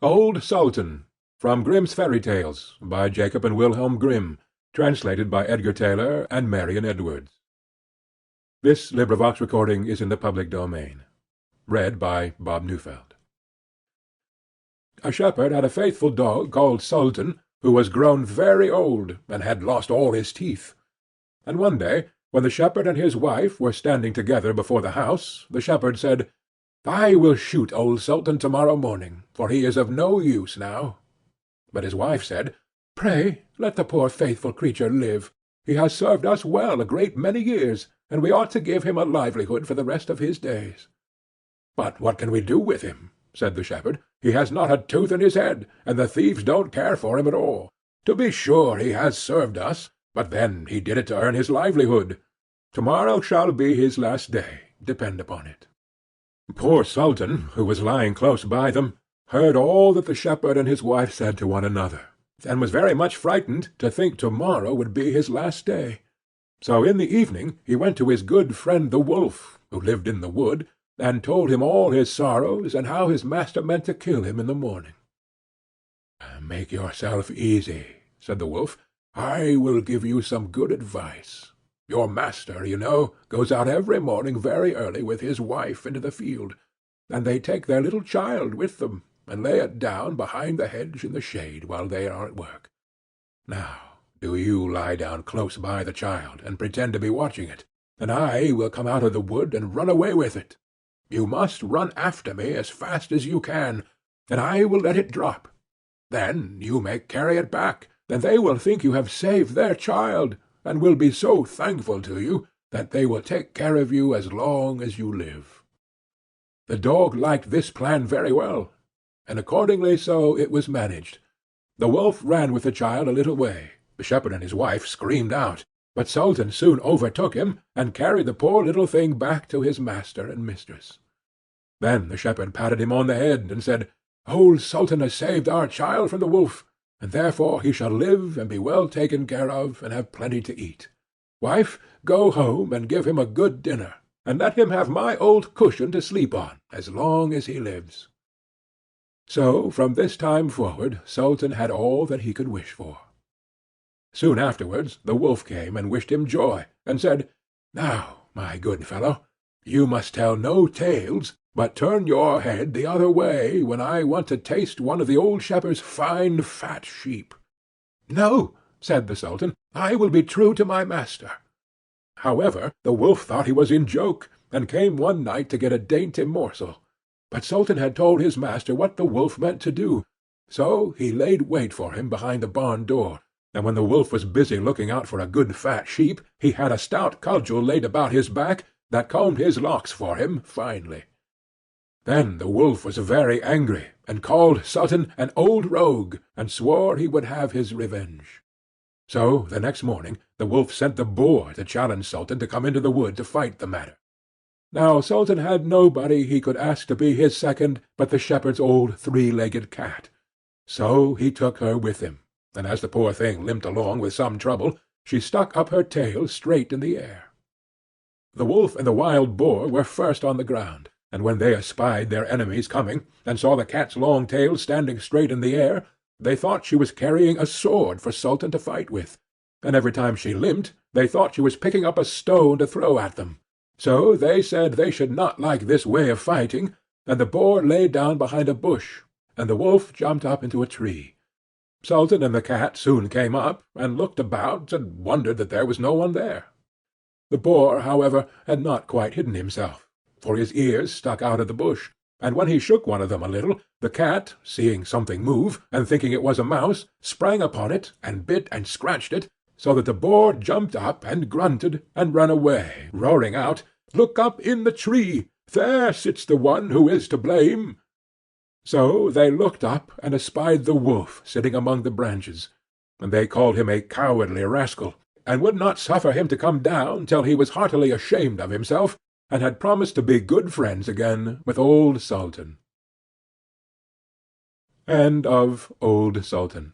Old Sultan, from Grimm's Fairy Tales, by Jacob and Wilhelm Grimm, translated by Edgar Taylor and Marion Edwards. This recording is in the public domain. Read by Bob Neufeld. A shepherd had a faithful dog called Sultan, who was grown very old, and had lost all his teeth. And one day, when the shepherd and his wife were standing together before the house, the shepherd said, "I will shoot old Sultan to-morrow morning, for he is of no use now." But his wife said, "Pray let the poor faithful creature live. He has served us well a great many years, and we ought to give him a livelihood for the rest of his days." "But what can we do with him?" said the shepherd. "He has not a tooth in his head, and the thieves don't care for him at all. To be sure he has served us, but then he did it to earn his livelihood. To-morrow shall be his last day, depend upon it." Poor Sultan, who was lying close by them, heard all that the shepherd and his wife said to one another, and was very much frightened to think to-morrow would be his last day. So in the evening he went to his good friend the wolf, who lived in the wood, and told him all his sorrows, and how his master meant to kill him in the morning. "Make yourself easy," said the wolf. "I will give you some good advice. Your master, you know, goes out every morning very early with his wife into the field, and they take their little child with them, and lay it down behind the hedge in the shade while they are at work. Now do you lie down close by the child, and pretend to be watching it, and I will come out of the wood and run away with it. You must run after me as fast as you can, and I will let it drop. Then you may carry it back, and they will think you have saved their child, and will be so thankful to you that they will take care of you as long as you live." The dog liked this plan very well, and accordingly so it was managed. The wolf ran with the child a little way. The shepherd and his wife screamed out, but Sultan soon overtook him, and carried the poor little thing back to his master and mistress. Then the shepherd patted him on the head, and said, "Old Sultan has saved our child from the wolf, and therefore he shall live and be well taken care of, and have plenty to eat. Wife, go home and give him a good dinner, and let him have my old cushion to sleep on as long as he lives." So from this time forward Sultan had all that he could wish for. Soon afterwards the wolf came and wished him joy, and said, "Now, my good fellow, you must tell no tales, but turn your head the other way when I want to taste one of the old shepherd's fine fat sheep." "No," said the Sultan, "I will be true to my master." However, the wolf thought he was in joke, and came one night to get a dainty morsel. But Sultan had told his master what the wolf meant to do, so he laid wait for him behind the barn door, and when the wolf was busy looking out for a good fat sheep, he had a stout cudgel laid about his back that combed his locks for him finely. Then the wolf was very angry, and called Sultan an old rogue, and swore he would have his revenge. So the next morning the wolf sent the boar to challenge Sultan to come into the wood to fight the matter. Now Sultan had nobody he could ask to be his second but the shepherd's old three-legged cat. So he took her with him, and as the poor thing limped along with some trouble, she stuck up her tail straight in the air. The wolf and the wild boar were first on the ground, and when they espied their enemies coming, and saw the cat's long tail standing straight in the air, they thought she was carrying a sword for Sultan to fight with, and every time she limped they thought she was picking up a stone to throw at them. So they said they should not like this way of fighting, and the boar lay down behind a bush, and the wolf jumped up into a tree. Sultan and the cat soon came up, and looked about, and wondered that there was no one there. The boar, however, had not quite hidden himself, for his ears stuck out of the bush, and when he shook one of them a little, the cat, seeing something move, and thinking it was a mouse, sprang upon it, and bit and scratched it, so that the boar jumped up and grunted, and ran away, roaring out, "Look up in the tree! There sits the one who is to blame!" So they looked up, and espied the wolf sitting among the branches, and they called him a cowardly rascal, and would not suffer him to come down till he was heartily ashamed of himself, and had promised to be good friends again with old Sultan. End of Old Sultan.